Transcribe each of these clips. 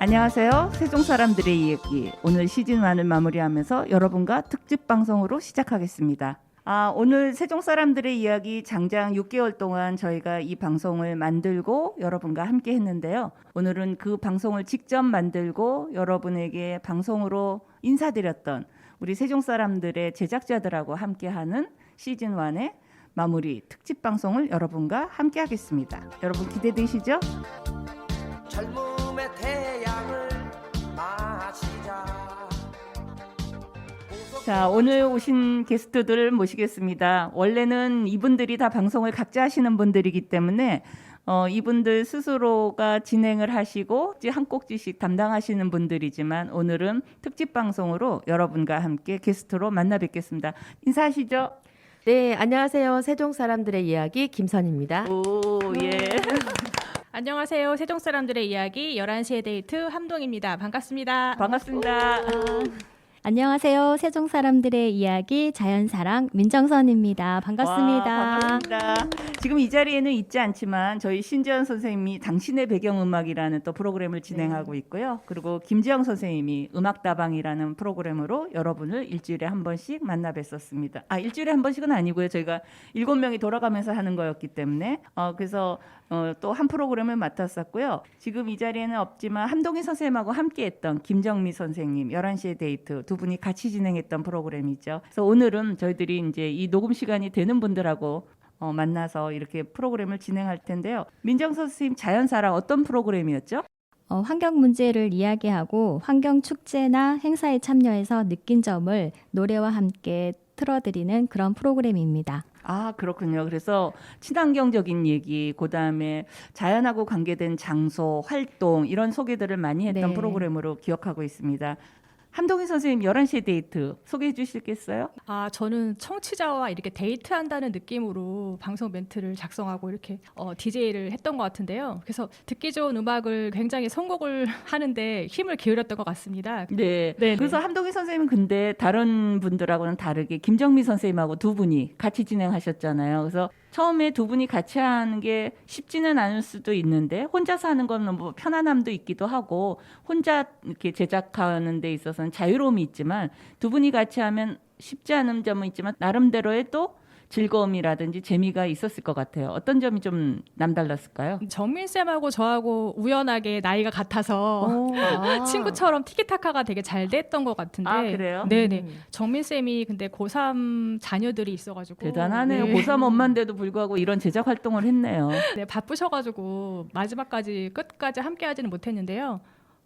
안녕하세요. 세종 사람들의 이야기. 오늘 시즌 1을 마무리하면서 여러분과 특집 방송으로 시작하겠습니다. 오늘 세종 사람들의 이야기 장장 6개월 동안 저희가 이 방송을 만들고 여러분과 함께 했는데요. 오늘은 그 방송을 직접 만들고 여러분에게 방송으로 인사드렸던 우리 세종 사람들의 제작자들하고 함께하는 시즌 1의 마무리 특집 방송을 여러분과 함께 하겠습니다. 여러분 기대되시죠? 젊음의 태양을 마시자. 자, 오늘 오신 게스트들 모시겠습니다. 원래는 이분들이 다 방송을 각자 하시는 분들이기 때문에 이분들 스스로가 진행을 하시고 한 꼭지씩 담당하시는 분들이지만 오늘은 특집 방송으로 여러분과 함께 게스트로 만나 뵙겠습니다. 인사하시죠. 네, 안녕하세요. 세종 사람들의 이야기 김선입니다. 오, 예. 안녕하세요. 세종 사람들의 이야기 11시의 데이트 함동입니다. 반갑습니다. 반갑습니다. 안녕하세요. 세종 사람들의 이야기 자연사랑 민정선입니다. 반갑습니다. 와, 반갑습니다. 지금 이 자리에는 있지 않지만 저희 신지연 선생님이 당신의 배경음악이라는 또 프로그램을 진행하고 있고요. 그리고 김지영 선생님이 음악다방이라는 프로그램으로 여러분을 일주일에 한 번씩 만나 뵀었습니다. 일주일에 한 번씩은 아니고요. 저희가 7명이 돌아가면서 하는 거였기 때문에 그래서 또 한 프로그램을 맡았었고요. 지금 이 자리에는 없지만 함동희 선생님하고 함께했던 김정미 선생님 11시의 데이트 두 분이 같이 진행했던 프로그램이죠. 그래서 오늘은 저희들이 이제 이 녹음 시간이 되는 분들하고 만나서 이렇게 프로그램을 진행할 텐데요. 민정 선생님 자연사랑 어떤 프로그램이었죠? 환경 문제를 이야기하고 환경 축제나 행사에 참여해서 느낀 점을 노래와 함께 틀어드리는 그런 프로그램입니다. 그렇군요. 그래서 친환경적인 얘기, 그다음에 자연하고 관계된 장소, 활동 이런 소개들을 많이 했던 네. 프로그램으로 기억하고 있습니다. 함동희 선생님 11시의 데이트 소개해 주시겠어요? 저는 청취자와 이렇게 데이트한다는 느낌으로 방송 멘트를 작성하고 이렇게 DJ를 했던 것 같은데요. 그래서 듣기 좋은 음악을 굉장히 선곡을 하는데 힘을 기울였던 것 같습니다. 네. 네네. 그래서 함동희 선생님은 근데 다른 분들하고는 다르게 김정미 선생님하고 두 분이 같이 진행하셨잖아요. 그래서 처음에 두 분이 같이 하는 게 쉽지는 않을 수도 있는데 혼자서 하는 건 뭐 편안함도 있기도 하고 혼자 이렇게 제작하는 데 있어서는 자유로움이 있지만 두 분이 같이 하면 쉽지 않은 점은 있지만 나름대로의 또 즐거움이라든지 재미가 있었을 것 같아요. 어떤 점이 좀 남달랐을까요? 정민쌤하고 저하고 우연하게 나이가 같아서 친구처럼 티키타카가 되게 잘 됐던 것 같은데. 그래요? 네네. 정민쌤이 근데 고3 자녀들이 있어가지고 대단하네요. 네. 고3 엄마인데도 불구하고 이런 제작 활동을 했네요. 네, 바쁘셔가지고 마지막까지 끝까지 함께하지는 못했는데요.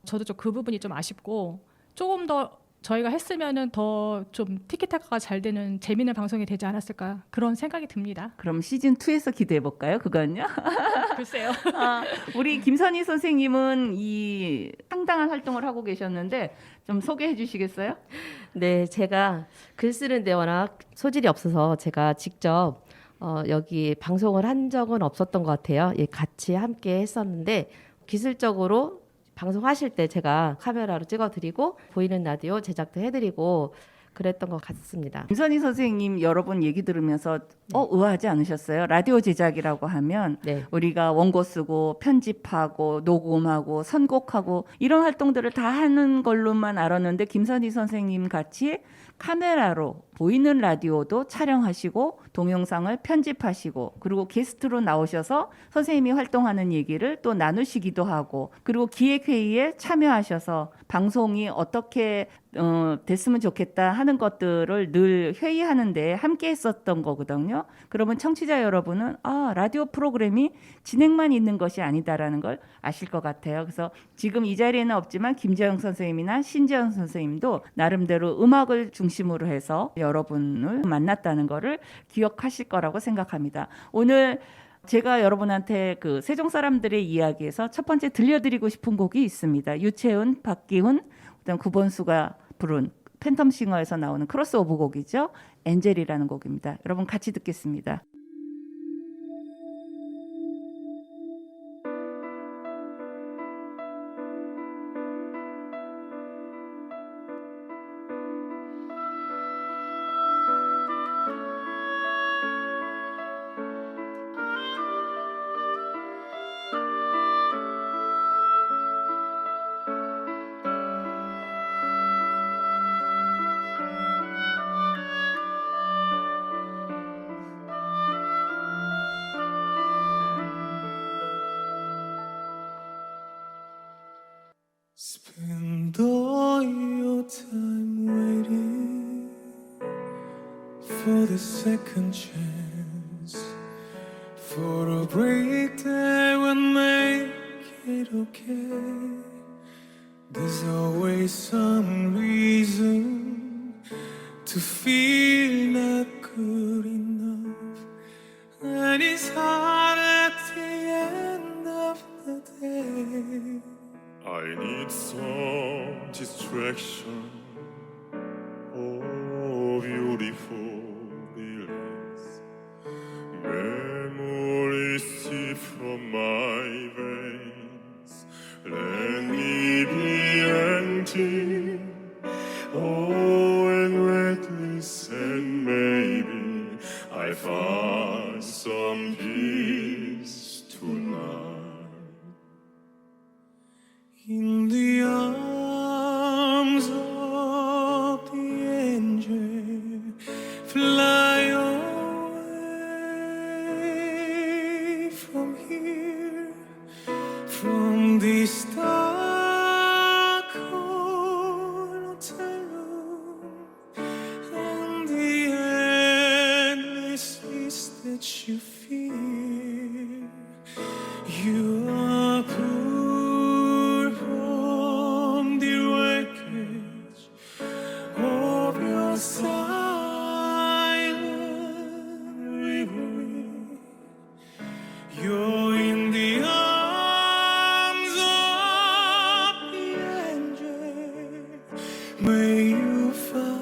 저도 좀 그 부분이 좀 아쉽고 조금 더 저희가 했으면은 더 좀 티키타카가 잘 되는 재미있는 방송이 되지 않았을까 그런 생각이 듭니다. 그럼 시즌 2에서 기대해 볼까요? 그건요? 글쎄요. 우리 김선희 선생님은 이 상당한 활동을 하고 계셨는데 좀 소개해 주시겠어요? 네, 제가 글 쓰는데 워낙 소질이 없어서 제가 직접 여기 방송을 한 적은 없었던 것 같아요. 예, 같이 함께 했었는데 기술적으로 방송하실 때 제가 카메라로 찍어드리고 보이는 라디오 제작도 해드리고 그랬던 것 같습니다. 김선희 선생님 여러 번 얘기 들으면서 의아하지 않으셨어요? 라디오 제작이라고 하면 네. 우리가 원고 쓰고 편집하고 녹음하고 선곡하고 이런 활동들을 다 하는 걸로만 알았는데 김선희 선생님 같이 카메라로 보이는 라디오도 촬영하시고 동영상을 편집하시고 그리고 게스트로 나오셔서 선생님이 활동하는 얘기를 또 나누시기도 하고 그리고 기획회의에 참여하셔서 방송이 어떻게 됐으면 좋겠다 하는 것들을 늘 회의하는데 함께 했었던 거거든요. 그러면 청취자 여러분은 라디오 프로그램이 진행만 있는 것이 아니다라는 걸 아실 것 같아요. 그래서 지금 이 자리에는 없지만 김재영 선생님이나 신재영 선생님도 나름대로 음악을 중심으로 해서 여러분을 만났다는 거를 기억하실 거라고 생각합니다. 오늘 제가 여러분한테 그 세종 사람들의 이야기에서 첫 번째 들려드리고 싶은 곡이 있습니다. 유채훈, 박기훈, 그다음 구본수가 부른 팬텀싱어에서 나오는 크로스오버 곡이죠. 엔젤이라는 곡입니다. 여러분 같이 듣겠습니다. for the second chance, for a break that will make it okay. There's always some reason to feel not good enough, and it's hard at the end of the day. I need some distraction. Oh, beautiful release. Memories seep from my veins. Let me be empty. Oh, and reckless, and maybe I find some peace tonight. In the arms of the angel, fly away from here, from this dark hotel room, and the endlessness that you feel. You are poor from the wreckage of your silent reverie. You're in the arms of the angel. May you find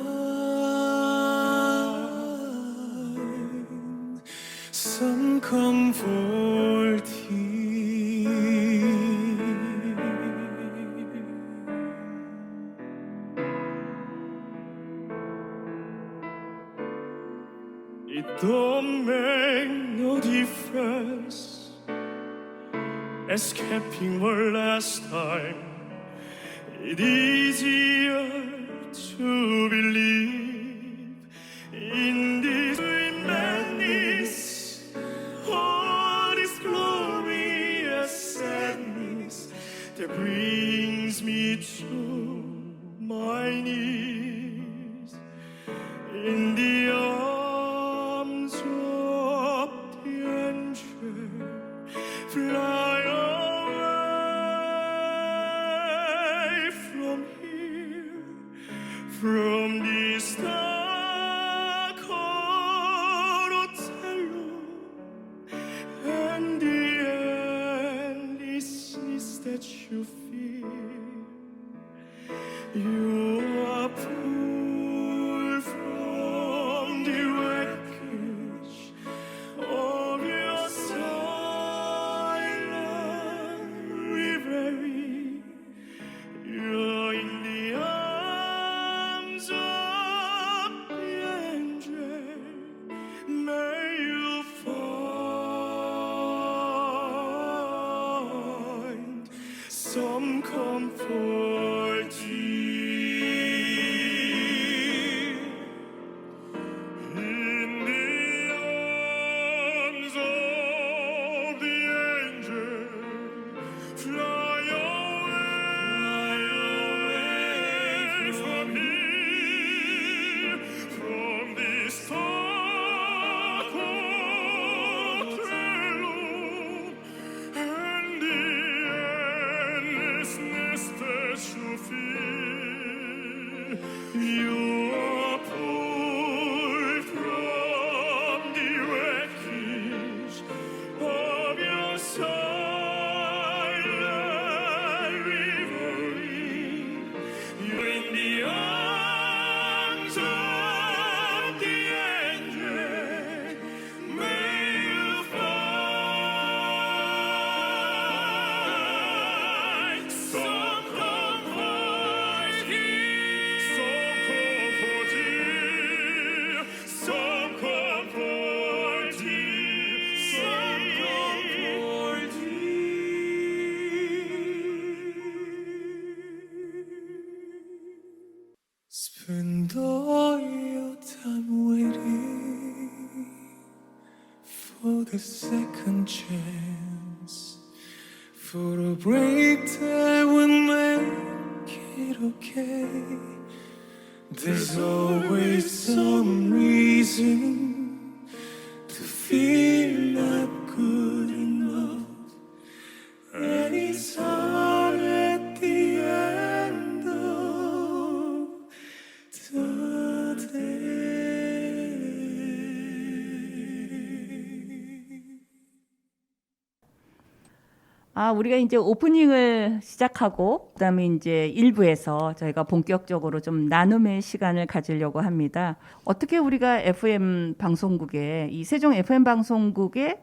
some comfort here. It don't make no difference escaping one last time. It's easier to believe in this madness, all this glorious sadness that brings me to my knees. In the arms of the angel, fly away from here, from this dark hotel room, and the endlessness that you feel. You are pulled from the wreckage of your silent reverie. You're in the arms of the angel. May you find some comfort here. In the arms of the angel, fly away from here, from this dark hotel room, and the endlessness that you feel. You are pulled from the wreckage of your silent reverie. You're in the arms of the angel. May you find some comfort here, some comfort here, some comfort here, some comfort here. Spend all your time waiting for the second chance, for a break that will make it okay. There's always some reason to feel not good enough, and it's hard at the end of the day. 우리가 이제 오프닝을 시작하고 그다음에 이제 1부에서 저희가 본격적으로 좀 나눔의 시간을 가지려고 합니다. 어떻게 우리가 FM 방송국에 이 세종 FM 방송국의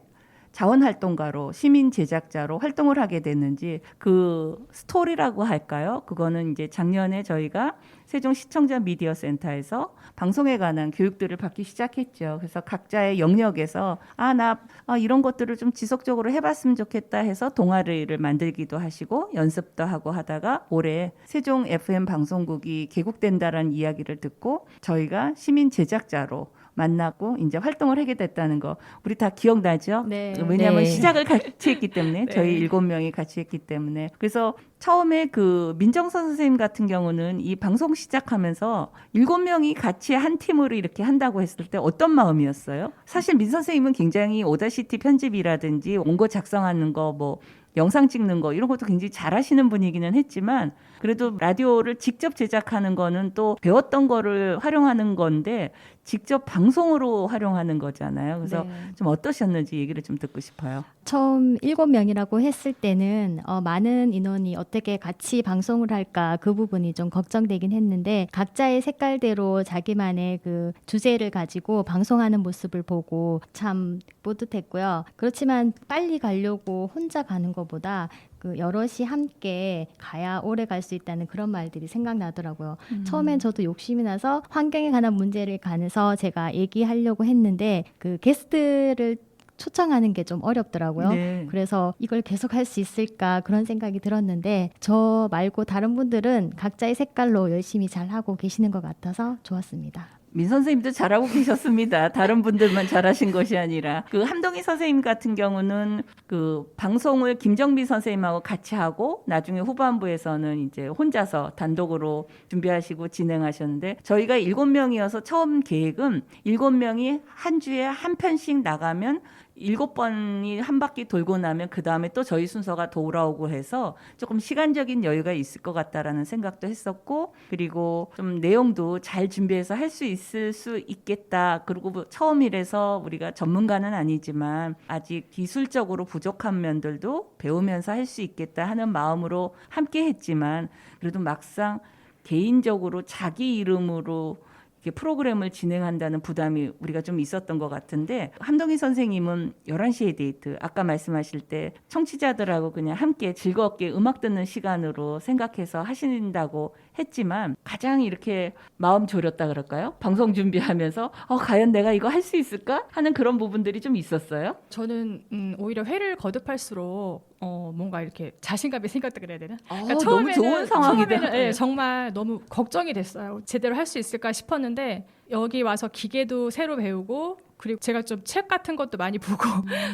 자원활동가로 시민 제작자로 활동을 하게 됐는지 그 스토리라고 할까요? 그거는 이제 작년에 저희가 세종 시청자 미디어 센터에서 방송에 관한 교육들을 받기 시작했죠. 그래서 각자의 영역에서 나 이런 것들을 좀 지속적으로 해봤으면 좋겠다 해서 동아리를 만들기도 하시고 연습도 하고 하다가 올해 세종 FM 방송국이 개국된다라는 이야기를 듣고 저희가 시민 제작자로 만나고 이제 활동을 하게 됐다는 거 우리 다 기억나죠? 네. 왜냐하면 네. 시작을 같이 했기 때문에 네. 저희 7명이 같이 했기 때문에 그래서 처음에 그 민정선 선생님 같은 경우는 이 방송 시작하면서 7명이 같이 한 팀으로 이렇게 한다고 했을 때 어떤 마음이었어요? 사실 민 선생님은 굉장히 오다시티 편집이라든지 원고 작성하는 거 뭐 영상 찍는 거 이런 것도 굉장히 잘하시는 분이기는 했지만 그래도 라디오를 직접 제작하는 거는 또 배웠던 거를 활용하는 건데 직접 방송으로 활용하는 거잖아요. 그래서 네. 좀 어떠셨는지 얘기를 좀 듣고 싶어요. 처음 7명이라고 했을 때는 많은 인원이 어떻게 같이 방송을 할까 그 부분이 좀 걱정되긴 했는데 각자의 색깔대로 자기만의 그 주제를 가지고 방송하는 모습을 보고 참 뿌듯했고요. 그렇지만 빨리 가려고 혼자 가는 것보다 그 여럿이 함께 가야 오래 갈 수 있다는 그런 말들이 생각나더라고요. 처음엔 저도 욕심이 나서 환경에 관한 문제를 관해서 제가 얘기하려고 했는데 그 게스트를 초청하는 게 좀 어렵더라고요. 네. 그래서 이걸 계속 할 수 있을까 그런 생각이 들었는데 저 말고 다른 분들은 각자의 색깔로 열심히 잘 하고 계시는 것 같아서 좋았습니다. 민 선생님도 잘하고 계셨습니다. 다른 분들만 잘하신 것이 아니라 그 함동희 선생님 같은 경우는 그 방송을 김정미 선생님하고 같이 하고 나중에 후반부에서는 이제 혼자서 단독으로 준비하시고 진행하셨는데 저희가 7명이어서 처음 계획은 7명이 한 주에 한 편씩 나가면 7번이 한 바퀴 돌고 나면 그 다음에 또 저희 순서가 돌아오고 해서 조금 시간적인 여유가 있을 것 같다라는 생각도 했었고 그리고 좀 내용도 잘 준비해서 할 수 있을 수 있겠다. 그리고 뭐 처음이라서 우리가 전문가는 아니지만 아직 기술적으로 부족한 면들도 배우면서 할 수 있겠다 하는 마음으로 함께 했지만 그래도 막상 개인적으로 자기 이름으로 이렇게 프로그램을 진행한다는 부담이 우리가 좀 있었던 것 같은데 함동희 선생님은 11시에 데이트 아까 말씀하실 때 청취자들하고 그냥 함께 즐겁게 음악 듣는 시간으로 생각해서 하신다고 했지만 가장 이렇게 마음 졸였다 그럴까요? 방송 준비하면서 과연 내가 이거 할 수 있을까? 하는 그런 부분들이 좀 있었어요. 저는 오히려 회를 거듭할수록 뭔가 이렇게 자신감이 생겼다 그래야 되나? 그러니까 너무 좋은 상황이다. 처음에는 정말 너무 걱정이 됐어요. 제대로 할 수 있을까 싶었는데 여기 와서 기계도 새로 배우고 그리고 제가 좀 책 같은 것도 많이 보고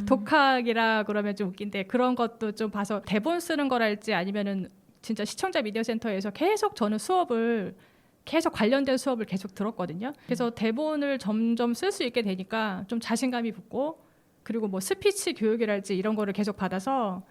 독학이라 그러면 좀 웃긴데 그런 것도 좀 봐서 대본 쓰는 거랄지 아니면은 진짜 시청자 미디어 센터에서 계속 저는 계속 관련된 수업을 계속 들었거든요. 그래서 대본을 점점 쓸 수 있게 되니까 좀 자신감이 붙고 그리고 뭐 스피치 교육이랄지 이런 거를 계속 받아서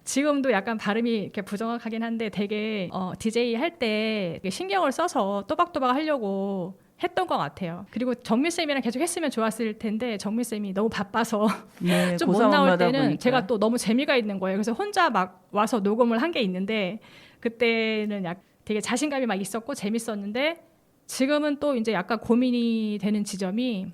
지금도 약간 발음이 이렇게 부정확하긴 한데 되게 DJ 할 때 신경을 써서 또박또박 하려고 했던 것 같아요. 그리고 정민 쌤이랑 계속 했으면 좋았을 텐데 정민 쌤이 너무 바빠서 네, 좀 못 고사원마다 나올 때는 보니까. 제가 또 너무 재미가 있는 거예요. 그래서 혼자 막 와서 녹음을 한 게 있는데 그때는 되게 자신감이 막 있었고 재밌었는데 지금은 또 이제 약간 고민이 되는 지점이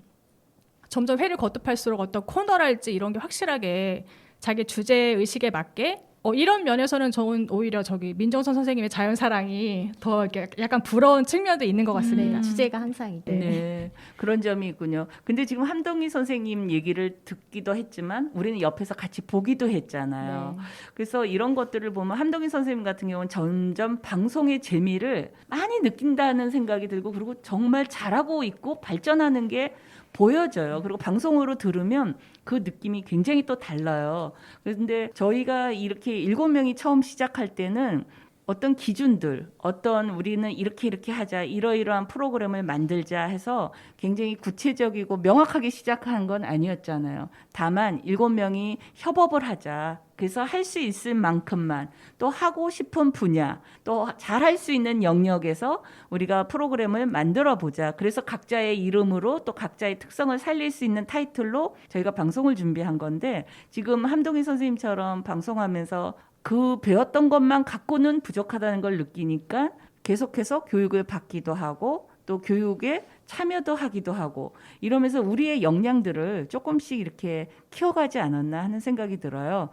점점 회를 거듭할수록 어떤 코너랄지 이런 게 확실하게 자기 주제 의식에 맞게 이런 면에서는 저는 오히려 저기 민정선 선생님의 자연사랑이 더 이렇게 약간 부러운 측면도 있는 것 같습니다. 주제가 항상 있대. 네, 그런 점이 있군요. 근데 지금 함동희 선생님 얘기를 듣기도 했지만 우리는 옆에서 같이 보기도 했잖아요. 네. 그래서 이런 것들을 보면 함동희 선생님 같은 경우는 점점 방송의 재미를 많이 느낀다는 생각이 들고 그리고 정말 잘하고 있고 발전하는 게 보여져요. 그리고 방송으로 들으면 그 느낌이 굉장히 또 달라요. 그런데 저희가 이렇게 7명이 처음 시작할 때는 어떤 기준들, 어떤 우리는 이렇게 하자, 이러이러한 프로그램을 만들자 해서 굉장히 구체적이고 명확하게 시작한 건 아니었잖아요. 다만 7명이 협업을 하자. 그래서 할 수 있을 만큼만, 또 하고 싶은 분야, 또 잘할 수 있는 영역에서 우리가 프로그램을 만들어 보자. 그래서 각자의 이름으로 또 각자의 특성을 살릴 수 있는 타이틀로 저희가 방송을 준비한 건데, 지금 함동희 선생님처럼 방송하면서 그 배웠던 것만 갖고는 부족하다는 걸 느끼니까 계속해서 교육을 받기도 하고 또 교육에 참여도 하기도 하고 이러면서 우리의 역량들을 조금씩 이렇게 키워가지 않았나 하는 생각이 들어요.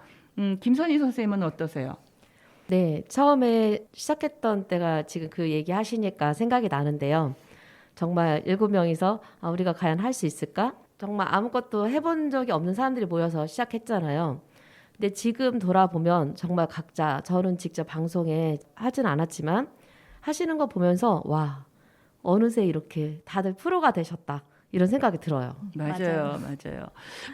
김선희 선생님은 어떠세요? 네, 처음에 시작했던 때가 지금 그 얘기 하시니까 생각이 나는데요. 정말 7명이서 우리가 과연 할 수 있을까? 정말 아무것도 해본 적이 없는 사람들이 모여서 시작했잖아요. 근데 지금 돌아보면 정말 각자, 저는 직접 방송에 하진 않았지만 하시는 거 보면서 와, 어느새 이렇게 다들 프로가 되셨다. 이런 생각이 들어요. 맞아요.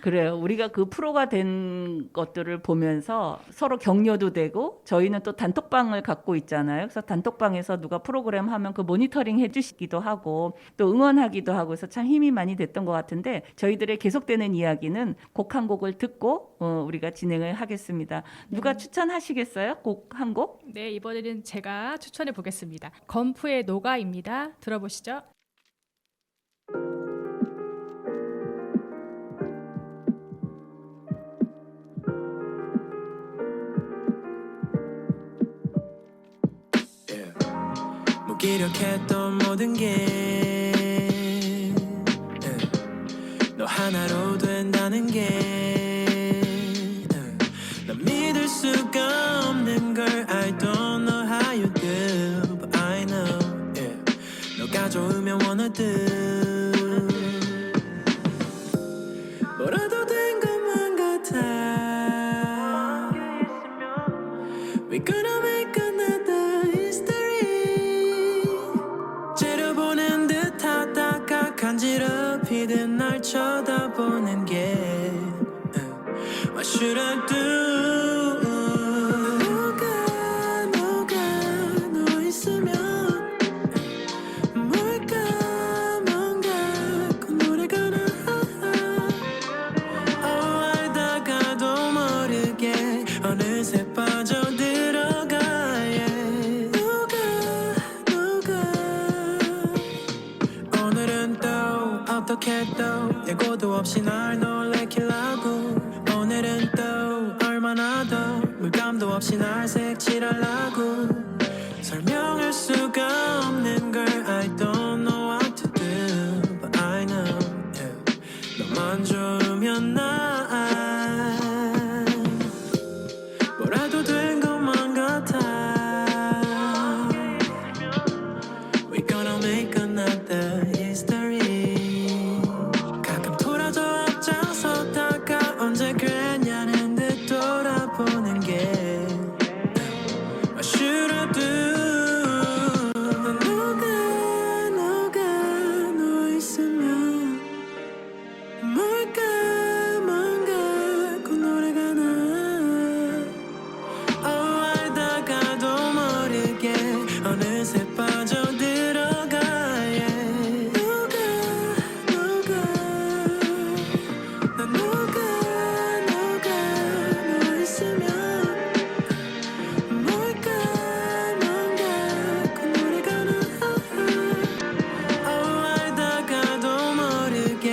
그래요. 우리가 그 프로가 된 것들을 보면서 서로 격려도 되고 저희는 또 단톡방을 갖고 있잖아요. 그래서 단톡방에서 누가 프로그램 하면 그 모니터링 해주시기도 하고 또 응원하기도 하고 해서 참 힘이 많이 됐던 것 같은데 저희들의 계속되는 이야기는 곡 한 곡을 듣고 우리가 진행을 하겠습니다. 누가 추천하시겠어요? 곡 한 곡? 네, 이번에는 제가 추천해 보겠습니다. 건프의 노가입니다. 들어보시죠. 무기력했던 모든 게 너 하나로 된다는 게 난 믿을 수가 없는 걸 I don't know how you do but I know 너가 좋으면 원하듯 뭐라도 된 것만 같아 We gonna make another history 째려보는 듯 하다가 간지럽히듯 날 쳐다보는 게 What should I do 너가 너 있으면 뭘까 뭔가 그 노래가 나 알다가도 모르게 어느새 빠져들어가 yeah. 너가 오늘은 또 어떻게 또 예고도 없이 날 놀래키려고 오늘은 또 얼마나 더 물감도 없이 날 색칠하려고 설명할 수가 없는 걸 I don't know what to do but I know 너만 좋으면 난 뭐라도 된 것만 같아 We gonna make another history 가끔 돌아져 앞장서다가 언제 그랬냐는 듯 돌아보는 게 What should I do 너가 너 있으면 뭘까 뭔가 그 노래가 나 알다가도 모르게 어느새 빠져들어가 yeah. 너가 너 있으면 뭘까 뭔가 그 노래가 나 알다가도 모르게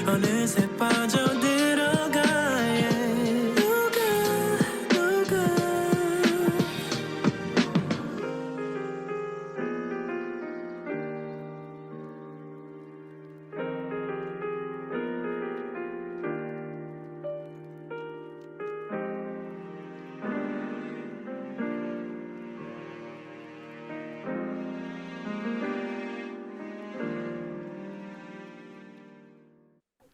어느새 빠져들어가 yeah. 너가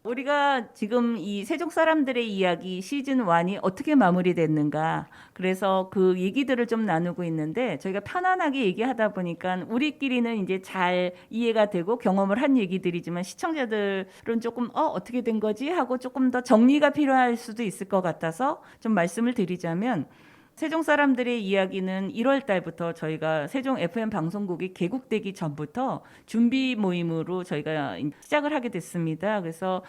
우리가 지금 이 세종 사람들의 이야기 시즌 1이 어떻게 마무리됐는가 그래서 그 얘기들을 좀 나누고 있는데 저희가 편안하게 얘기하다 보니까 우리끼리는 이제 잘 이해가 되고 경험을 한 얘기들이지만 시청자들은 조금 어떻게 된 거지 하고 조금 더 정리가 필요할 수도 있을 것 같아서 좀 말씀을 드리자면 세종 사람들의 이야기는 1월 달부터 저희가 세종 FM 방송국이 개국되기 전부터 준비 모임으로 저희가 시작을 하게 됐습니다. 그래서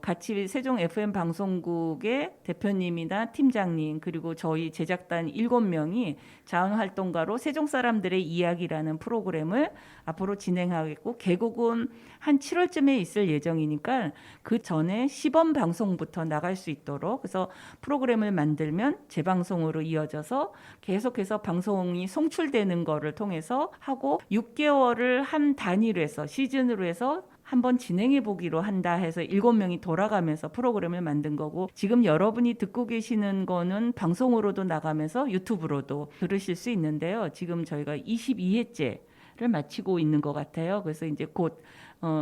같이 세종 FM 방송국의 대표님이나 팀장님 그리고 저희 제작단 7명이 자원활동가로 세종 사람들의 이야기라는 프로그램을 앞으로 진행하겠고 개국은 한 7월쯤에 있을 예정이니까 그 전에 시범 방송부터 나갈 수 있도록 그래서 프로그램을 만들면 재방송으로 이어져서 계속해서 방송이 송출되는 거를 통해서 하고 6개월을 한 단위로 해서 시즌으로 해서 한번 진행해 보기로 한다 해서 7명이 돌아가면서 프로그램을 만든 거고 지금 여러분이 듣고 계시는 거는 방송으로도 나가면서 유튜브로도 들으실 수 있는데요. 지금 저희가 22회째를 마치고 있는 것 같아요. 그래서 이제 곧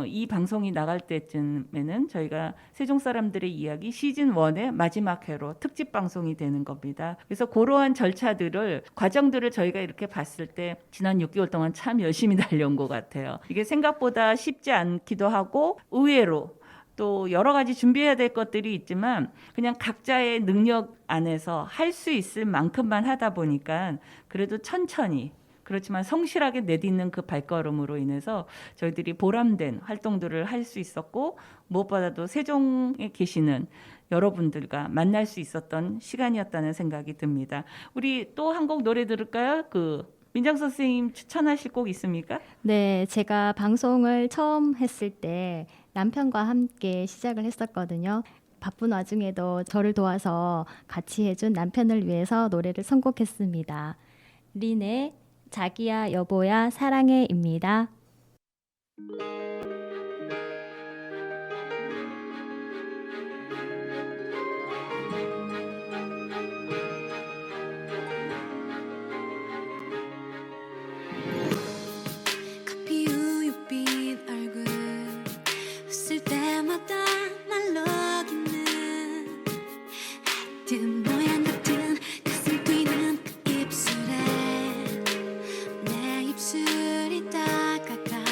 이 방송이 나갈 때쯤에는 저희가 세종 사람들의 이야기 시즌 1의 마지막 회로 특집 방송이 되는 겁니다. 그래서 그러한 절차들을 과정들을 저희가 이렇게 봤을 때 지난 6개월 동안 참 열심히 달려온 것 같아요. 이게 생각보다 쉽지 않기도 하고 의외로 또 여러 가지 준비해야 될 것들이 있지만 그냥 각자의 능력 안에서 할 수 있을 만큼만 하다 보니까 그래도 천천히 그렇지만 성실하게 내딛는 그 발걸음으로 인해서 저희들이 보람된 활동들을 할 수 있었고 무엇보다도 세종에 계시는 여러분들과 만날 수 있었던 시간이었다는 생각이 듭니다. 우리 또 한 곡 노래 들을까요? 민정 선생님 추천하실 곡 있습니까? 네, 제가 방송을 처음 했을 때 남편과 함께 시작을 했었거든요. 바쁜 와중에도 저를 도와서 같이 해준 남편을 위해서 노래를 선곡했습니다. 린의 자기야 여보야 사랑해입니다. 커피 우유빛 얼굴 웃을 때마다 말로기는 하여튼 모양 같은 가슴 뛰는 그 입술에 내 입술이 다가가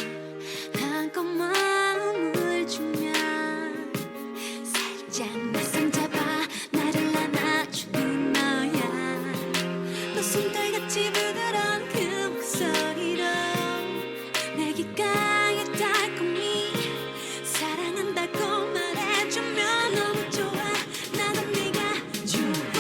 한껏 마음을 주면 살짝 내 손 잡아 나를 안아주는 너야 또 손떨같이 부드러운 그 목소리로 내 귓가에 달콤히 사랑한다고 말해주면 너무 좋아 나도 네가 좋아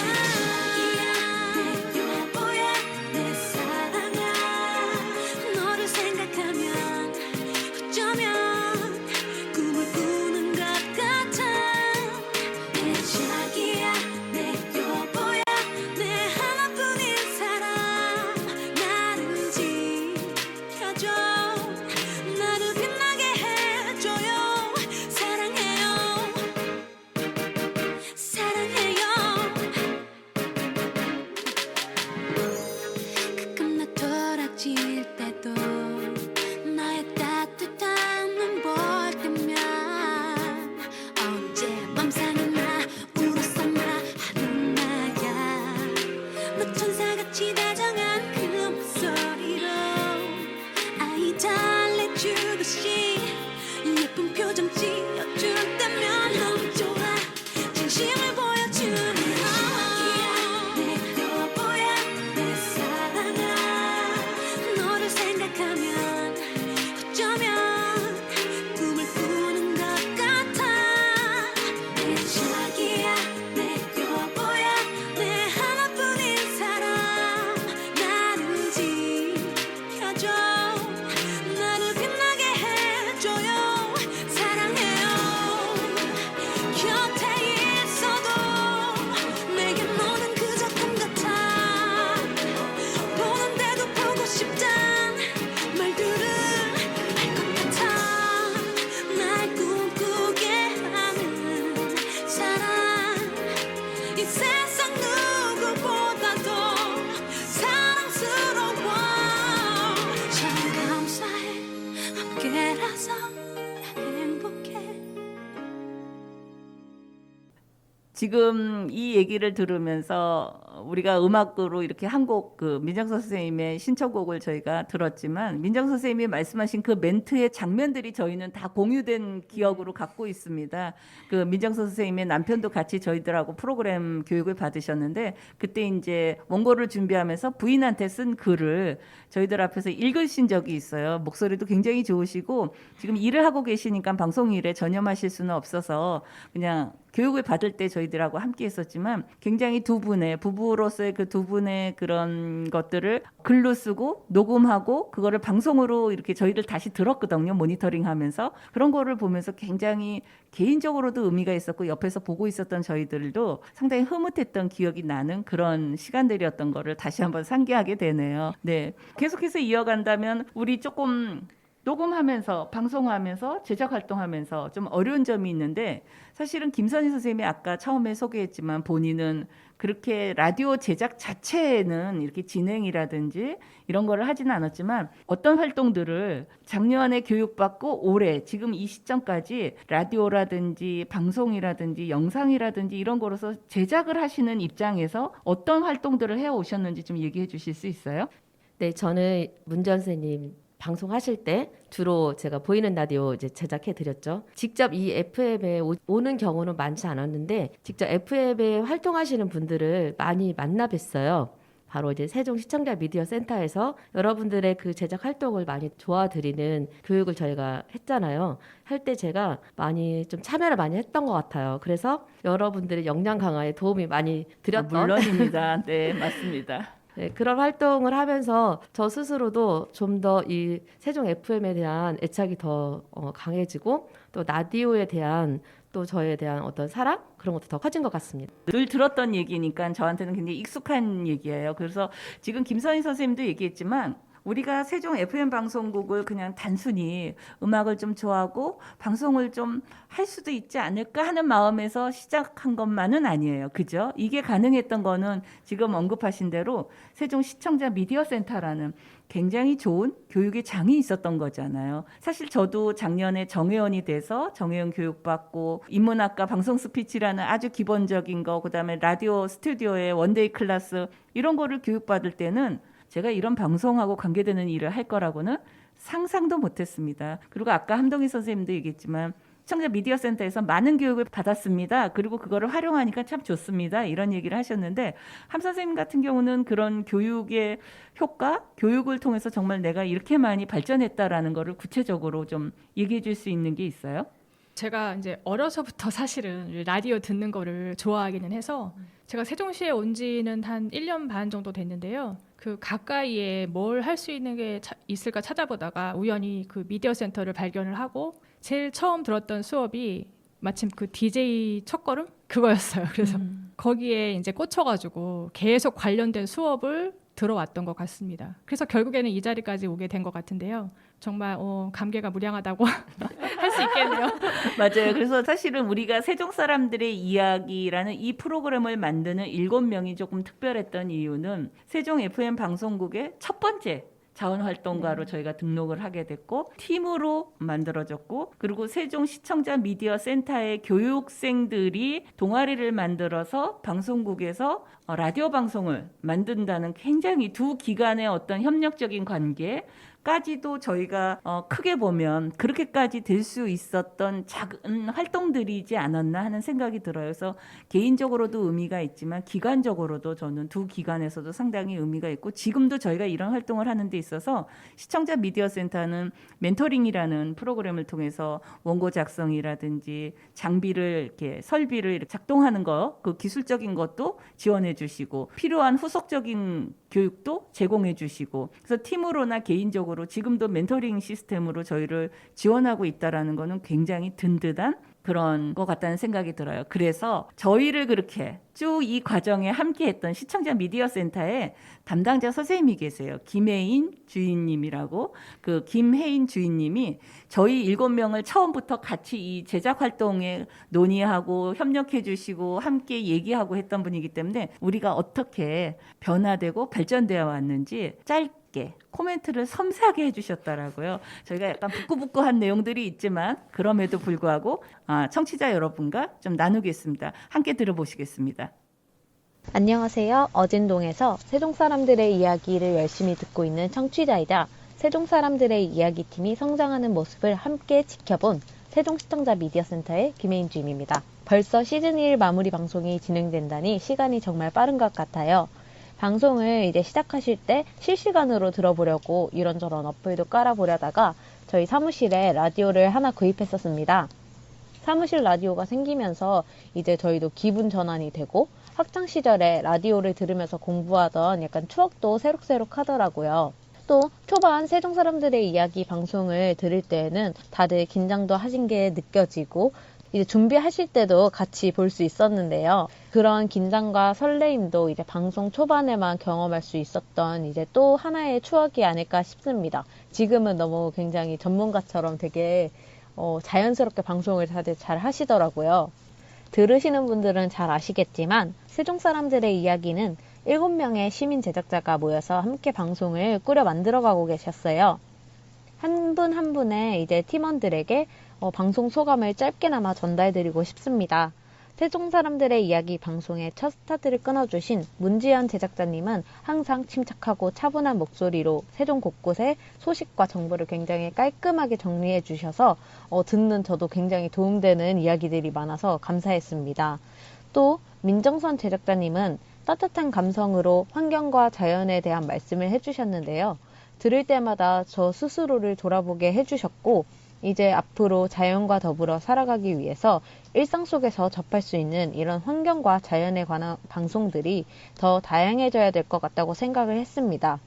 지금 이 얘기를 들으면서 우리가 음악으로 이렇게 한 곡 그 민정서 선생님의 신청곡을 저희가 들었지만 민정 선생님이 말씀하신 그 멘트의 장면들이 저희는 다 공유된 기억으로 갖고 있습니다. 그 민정서 선생님의 남편도 같이 저희들하고 프로그램 교육을 받으셨는데 그때 이제 원고를 준비하면서 부인한테 쓴 글을 저희들 앞에서 읽으신 적이 있어요. 목소리도 굉장히 좋으시고 지금 일을 하고 계시니까 방송 일에 전념하실 수는 없어서 그냥 교육을 받을 때 저희들하고 함께 했었지만 굉장히 두 분의 부부로서의 그 두 분의 그런 것들을 글로 쓰고 녹음하고 그거를 방송으로 이렇게 저희들 다시 들었거든요. 모니터링 하면서 그런 거를 보면서 굉장히 개인적으로도 의미가 있었고 옆에서 보고 있었던 저희들도 상당히 흐뭇했던 기억이 나는 그런 시간들이었던 거를 다시 한번 상기하게 되네요. 네. 계속해서 이어간다면 우리 조금 녹음하면서 방송하면서 제작 활동하면서 좀 어려운 점이 있는데 사실은 김선희 선생님이 아까 처음에 소개했지만 본인은 그렇게 라디오 제작 자체에는 이렇게 진행이라든지 이런 거를 하지는 않았지만 어떤 활동들을 작년에 교육받고 올해 지금 이 시점까지 라디오라든지 방송이라든지 영상이라든지 이런 거로서 제작을 하시는 입장에서 어떤 활동들을 해오셨는지 좀 얘기해 주실 수 있어요? 네, 저는 문전 선생님 방송하실 때 주로 제가 보이는 라디오 이제 제작해 드렸죠. 직접 이 FM에 오는 경우는 많지 않았는데 직접 FM에 활동하시는 분들을 많이 만나 뵀어요. 바로 이제 세종 시청자 미디어 센터에서 여러분들의 그 제작 활동을 많이 도와드리는 교육을 저희가 했잖아요. 할 때 제가 많이 좀 참여를 많이 했던 것 같아요. 그래서 여러분들의 역량 강화에 도움이 많이 드렸던 물론입니다. 네, 맞습니다. 네, 그런 활동을 하면서 저 스스로도 좀 더 이 세종 FM에 대한 애착이 더 강해지고 또 라디오에 대한 또 저에 대한 어떤 사랑 그런 것도 더 커진 것 같습니다. 늘 들었던 얘기니까 저한테는 굉장히 익숙한 얘기예요. 그래서 지금 김선희 선생님도 얘기했지만 우리가 세종 FM 방송국을 그냥 단순히 음악을 좀 좋아하고 방송을 좀 할 수도 있지 않을까 하는 마음에서 시작한 것만은 아니에요. 그죠? 이게 가능했던 거는 지금 언급하신 대로 세종 시청자 미디어 센터라는 굉장히 좋은 교육의 장이 있었던 거잖아요. 사실 저도 작년에 정회원이 돼서 정회원 교육받고 인문학과 방송 스피치라는 아주 기본적인 거, 그다음에 라디오 스튜디오의 원데이 클래스 이런 거를 교육받을 때는 제가 이런 방송하고 관계되는 일을 할 거라고는 상상도 못했습니다. 그리고 아까 함동희 선생님도 얘기했지만 시청자 미디어 센터에서 많은 교육을 받았습니다. 그리고 그거를 활용하니까 참 좋습니다. 이런 얘기를 하셨는데 함 선생님 같은 경우는 그런 교육의 효과, 교육을 통해서 정말 내가 이렇게 많이 발전했다라는 거를 구체적으로 좀 얘기해 줄 수 있는 게 있어요? 제가 이제 어려서부터 사실은 라디오 듣는 거를 좋아하기는 해서 제가 세종시에 온 지는 한 1년 반 정도 됐는데요. 그 가까이에 뭘 할 수 있는 게 있을까 찾아보다가 우연히 그 미디어 센터를 발견을 하고 제일 처음 들었던 수업이 마침 그 DJ 첫걸음 그거였어요. 그래서 거기에 이제 꽂혀가지고 계속 관련된 수업을 들어왔던 것 같습니다. 그래서 결국에는 이 자리까지 오게 된 것 같은데요. 정말 감개가 무량하다고 할 수 있겠네요. 맞아요. 그래서 사실은 우리가 세종 사람들의 이야기라는 이 프로그램을 만드는 7명이 조금 특별했던 이유는 세종 FM 방송국의 첫 번째 자원활동가로 저희가 등록을 하게 됐고 팀으로 만들어졌고 그리고 세종 시청자 미디어 센터의 교육생들이 동아리를 만들어서 방송국에서 라디오 방송을 만든다는 굉장히 두 기관의 어떤 협력적인 관계까지도 저희가 크게 보면 그렇게까지 될 수 있었던 작은 활동들이지 않았나 하는 생각이 들어요. 그래서 개인적으로도 의미가 있지만 기관적으로도 저는 두 기관에서도 상당히 의미가 있고 지금도 저희가 이런 활동을 하는 데 있어서 시청자 미디어 센터는 멘토링이라는 프로그램을 통해서 원고 작성이라든지 장비를 이렇게 설비를 이렇게 작동하는 거, 그 기술적인 것도 지원해 주시고 필요한 후속적인 교육도 제공해 주시고 그래서 팀으로나 개인적으로 지금도 멘토링 시스템으로 저희를 지원하고 있다라는 거는 굉장히 든든한 그런 것 같다는 생각이 들어요. 그래서 저희를 그렇게 쭉 이 과정에 함께했던 시청자 미디어 센터에 담당자 선생님이 계세요. 김혜인 주인님이라고 그 김혜인 주인님이 저희 7명을 처음부터 같이 이 제작 활동에 논의하고 협력해 주시고 함께 얘기하고 했던 분이기 때문에 우리가 어떻게 변화되고 발전되어 왔는지 깊게 코멘트를 섬세하게 해주셨더라고요. 저희가 약간 부끄부끄한 내용들이 있지만 그럼에도 불구하고 청취자 여러분과 좀 나누겠습니다. 함께 들어보시겠습니다. 안녕하세요. 어진동에서 세종 사람들의 이야기를 열심히 듣고 있는 청취자이자 세종 사람들의 이야기팀이 성장하는 모습을 함께 지켜본 세종 시청자 미디어센터의 김혜인 주임입니다. 벌써 시즌 1 마무리 방송이 진행된다니 시간이 정말 빠른 것 같아요. 방송을 이제 시작하실 때 실시간으로 들어보려고 이런저런 어플도 깔아보려다가 저희 사무실에 라디오를 하나 구입했었습니다. 사무실 라디오가 생기면서 이제 저희도 기분 전환이 되고 학창 시절에 라디오를 들으면서 공부하던 약간 추억도 새록새록 하더라고요. 또 초반 세종 사람들의 이야기 방송을 들을 때에는 다들 긴장도 하신 게 느껴지고 이제 준비하실 때도 같이 볼 수 있었는데요. 그런 긴장과 설레임도 이제 방송 초반에만 경험할 수 있었던 이제 또 하나의 추억이 아닐까 싶습니다. 지금은 너무 굉장히 전문가처럼 되게 자연스럽게 방송을 다들 잘 하시더라고요. 들으시는 분들은 잘 아시겠지만 세종 사람들의 이야기는 7명의 시민 제작자가 모여서 함께 방송을 꾸려 만들어가고 계셨어요. 한 분 한 분의 이제 팀원들에게 방송 소감을 짧게나마 전달드리고 싶습니다. 세종 사람들의 이야기 방송의 첫 스타트를 끊어주신 문지연 제작자님은 항상 침착하고 차분한 목소리로 세종 곳곳의 소식과 정보를 굉장히 깔끔하게 정리해 주셔서 듣는 저도 굉장히 도움되는 이야기들이 많아서 감사했습니다. 또 민정선 제작자님은 따뜻한 감성으로 환경과 자연에 대한 말씀을 해주셨는데요. 들을 때마다 저 스스로를 돌아보게 해주셨고 이제 앞으로 자연과 더불어 살아가기 위해서 일상 속에서 접할 수 있는 이런 환경과 자연에 관한 방송들이 더 다양해져야 될 것 같다고 생각을 했습니다.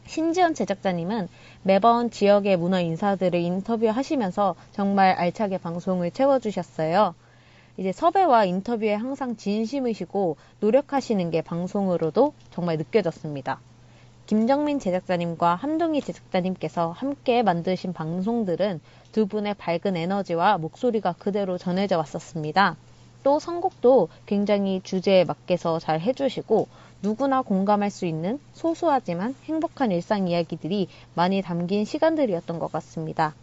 신지연 제작자님은 매번 지역의 문화 인사들을 인터뷰하시면서 정말 알차게 방송을 채워주셨어요. 이제 섭외와 인터뷰에 항상 진심이시고 노력하시는 게 방송으로도 정말 느껴졌습니다. 김정민 제작자님과 함동희 제작자님께서 함께 만드신 방송들은 두 분의 밝은 에너지와 목소리가 그대로 전해져 왔었습니다. 또 선곡도 굉장히 주제에 맞게서 잘 해주시고 누구나 공감할 수 있는 소소하지만 행복한 일상 이야기들이 많이 담긴 시간들이었던 것 같습니다.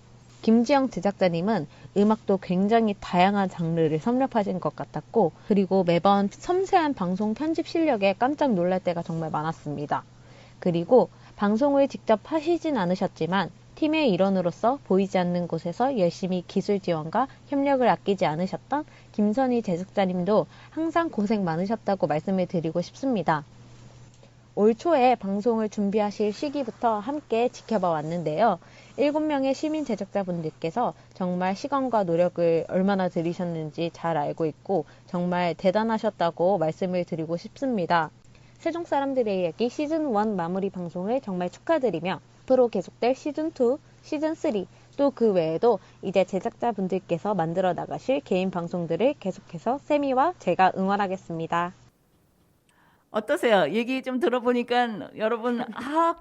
김지영 제작자님은 음악도 굉장히 다양한 장르를 섭렵하신 것 같았고 그리고 매번 섬세한 방송 편집 실력에 깜짝 놀랄 때가 정말 많았습니다. 그리고 방송을 직접 하시진 않으셨지만 팀의 일원으로서 보이지 않는 곳에서 열심히 기술 지원과 협력을 아끼지 않으셨던 김선희 제작자님도 항상 고생 많으셨다고 말씀을 드리고 싶습니다. 올 초에 방송을 준비하실 시기부터 함께 지켜봐 왔는데요. 7명의 시민 제작자분들께서 정말 시간과 노력을 얼마나 들이셨는지 잘 알고 있고 정말 대단하셨다고 말씀을 드리고 싶습니다. 세종 사람들의 이야기 시즌1 마무리 방송을 정말 축하드리며 앞으로 계속될 시즌2, 시즌3 또 그 외에도 이제 제작자분들께서 만들어 나가실 개인 방송들을 계속해서 세미와 제가 응원하겠습니다. 어떠세요? 얘기 좀 들어보니까 여러분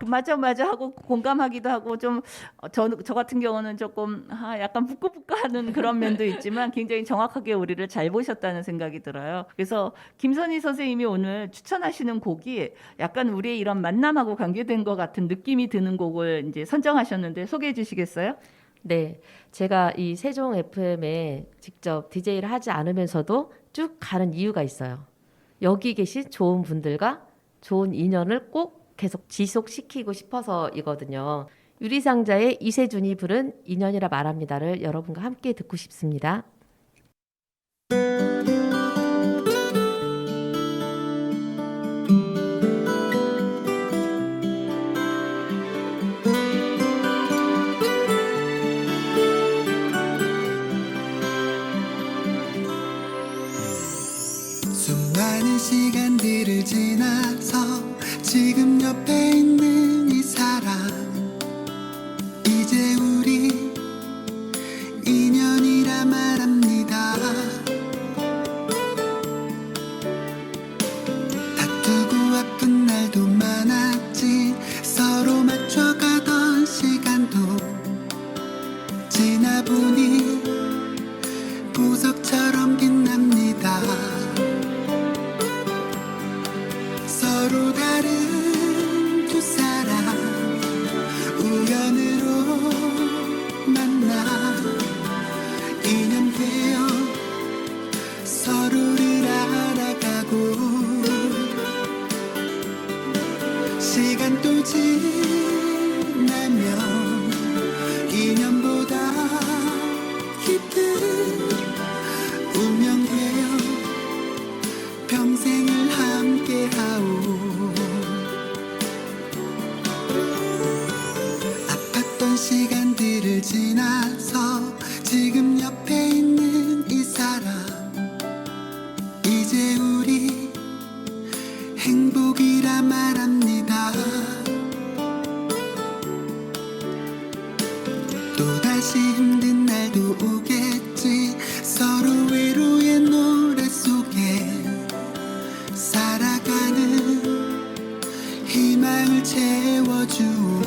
맞아 하고 공감하기도 하고 좀 저 같은 경우는 조금 약간 부끄부끄하는 그런 면도 있지만 굉장히 정확하게 우리를 잘 보셨다는 생각이 들어요. 그래서 김선희 선생님이 오늘 추천하시는 곡이 약간 우리의 이런 만남하고 관계된 것 같은 느낌이 드는 곡을 이제 선정하셨는데 소개해 주시겠어요? 네, 제가 이 세종 FM에 직접 DJ를 하지 않으면서도 쭉 가는 이유가 있어요. 여기 계신 좋은 분들과 좋은 인연을 꼭 계속 지속시키고 싶어서이거든요. 유리상자의 이세준이 부른 인연이라 말합니다를 여러분과 함께 듣고 싶습니다. 수많은 시간들을 지나서 지금 옆에 있는 이 사람 이제 우리 인연이라 말합니다. 다투고 아픈 날도 많았지 서로 맞춰가던 시간도 지나보니 보석처럼 빛납니다. 서로 다른 두 사람 다시 힘든 날도 오겠지. 서로 위로의 노래 속에 살아가는 희망을 채워주오.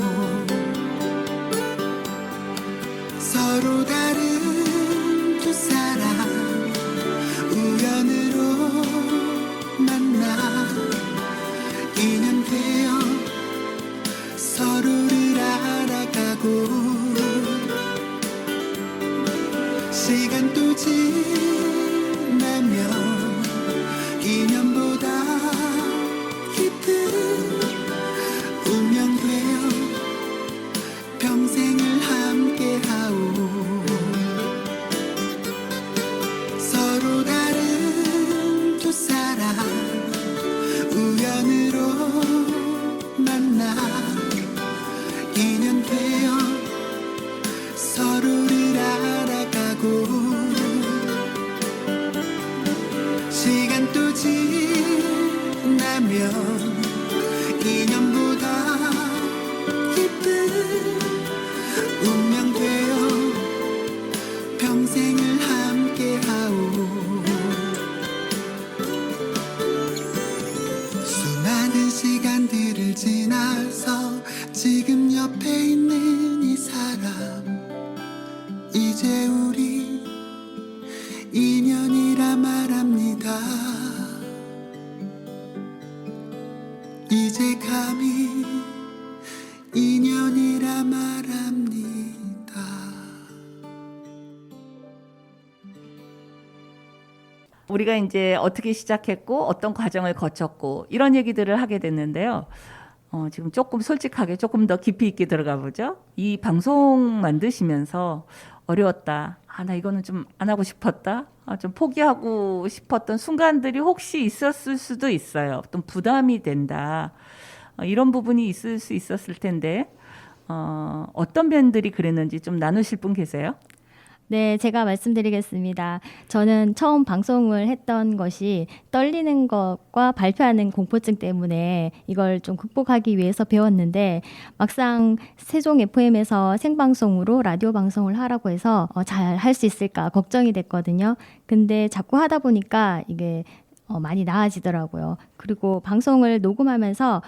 서로 다른 두 사람 우연으로 만나 인연 되어 서로를 알아가고 시간 또 지나면 인연보다 깊은 운명 되어 평생을 함께하오. 서로 다른 두 사람 우연으로 만나 인연 되어 서로를 알아가고 시간 또 지나면 인연보다 깊은 운명 되어 평생을 함께하오. 수많은 시간들을 지나서 지금 옆에 있는 이 사람 이제 우리 인연이라 말합니다. 이제 감히 인연이라 말합니다. 우리가 이제 어떻게 시작했고 어떤 과정을 거쳤고 이런 얘기들을 하게 됐는데요. 지금 조금 솔직하게 조금 더 깊이 있게 들어가 보죠. 이 방송 만드시면서 어려웠다. 나 이거는 좀 안 하고 싶었다. 좀 포기하고 싶었던 순간들이 혹시 있었을 수도 있어요. 또 부담이 된다. 이런 부분이 있을 수 있었을 텐데 어떤 면들이 그랬는지 좀 나누실 분 계세요? 네, 제가 말씀드리겠습니다. 저는 처음 방송을 했던 것이 떨리는 것과 발표하는 공포증 때문에 이걸 좀 극복하기 위해서 배웠는데 막상 세종 FM에서 생방송으로 라디오 방송을 하라고 해서 잘 할 수 있을까 걱정이 됐거든요. 근데 자꾸 하다 보니까 이게 많이 나아지더라고요. 그리고 방송을 녹음하면서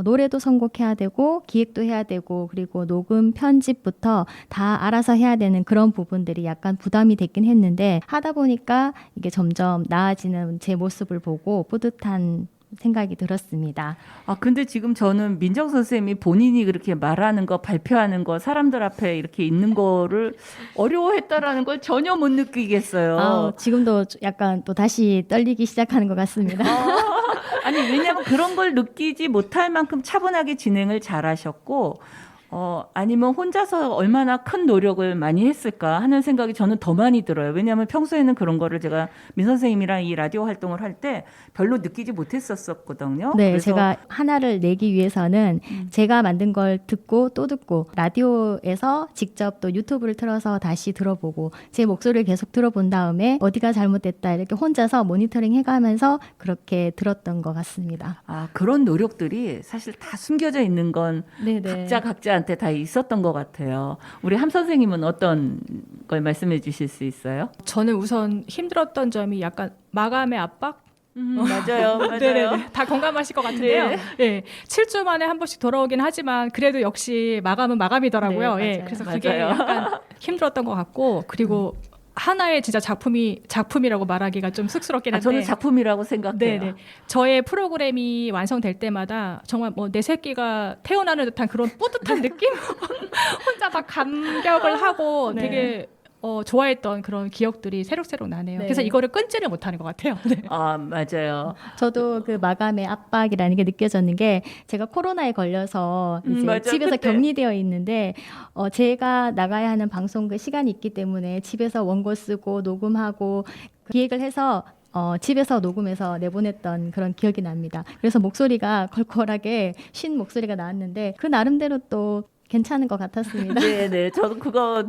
노래도 선곡해야 되고 기획도 해야 되고 그리고 녹음 편집부터 다 알아서 해야 되는 그런 부분들이 약간 부담이 됐긴 했는데 하다 보니까 이게 점점 나아지는 제 모습을 보고 뿌듯한 생각이 들었습니다. 근데 지금 저는 민정 선생님이 본인이 그렇게 말하는 거, 발표하는 거, 사람들 앞에 이렇게 있는 거를 어려워했다라는 걸 전혀 못 느끼겠어요. 지금도 약간 또 다시 떨리기 시작하는 것 같습니다. 아니, 왜냐하면 그런 걸 느끼지 못할 만큼 차분하게 진행을 잘하셨고, 아니면 혼자서 얼마나 큰 노력을 많이 했을까 하는 생각이 저는 더 많이 들어요. 왜냐하면 평소에는 그런 거를 제가 민 선생님이랑 이 라디오 활동을 할 때 별로 느끼지 못했었거든요. 네, 그래서 제가 하나를 내기 위해서는 제가 만든 걸 듣고 또 듣고 라디오에서 직접 또 유튜브를 틀어서 다시 들어보고 제 목소리를 계속 들어본 다음에 어디가 잘못됐다 이렇게 혼자서 모니터링 해가면서 그렇게 들었던 것 같습니다. 그런 노력들이 사실 다 숨겨져 있는 건 네네. 각자한테 다 있었던 것 같아요. 우리 함 선생님은 어떤 걸 말씀해 주실 수 있어요? 저는 우선 힘들었던 점이 약간 마감의 압박? 맞아요. 맞아요. 네네네. 다 공감하실 것 같은데요. 네. 네. 7주 만에 한 번씩 돌아오긴 하지만 그래도 역시 마감은 마감이더라고요. 네, 예. 맞아요. 그래서 그게 맞아요. 약간 힘들었던 것 같고 그리고 하나의 진짜 작품이라고 말하기가 좀 쑥스럽긴 한데 저는 작품이라고 생각해요. 네네. 저의 프로그램이 완성될 때마다 정말 뭐 내 새끼가 태어나는 듯한 그런 뿌듯한 느낌? 혼자 막 감격을 하고 네. 되게 좋아했던 그런 기억들이 새록새록 나네요. 네. 그래서 이거를 끊지를 못하는 것 같아요. 네. 맞아요. 저도 그 마감의 압박이라는 게 느껴졌는 게 제가 코로나에 걸려서 이제 맞아, 집에서 그때. 격리되어 있는데 제가 나가야 하는 방송 그 시간이 있기 때문에 집에서 원고 쓰고 녹음하고 기획을 해서 집에서 녹음해서 내보냈던 그런 기억이 납니다. 그래서 목소리가 걸걸하게 쉰 목소리가 나왔는데 그 나름대로 또 괜찮은 것 같았습니다. 네. 저도 그거